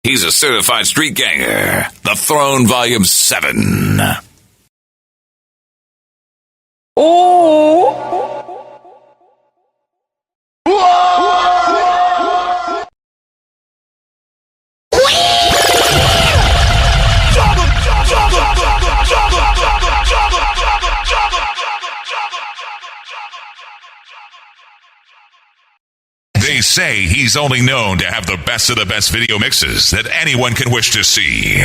He's a certified street ganger. The Throne Volume 7. They say he's only known to have the best of the best video mixes that anyone can wish to see.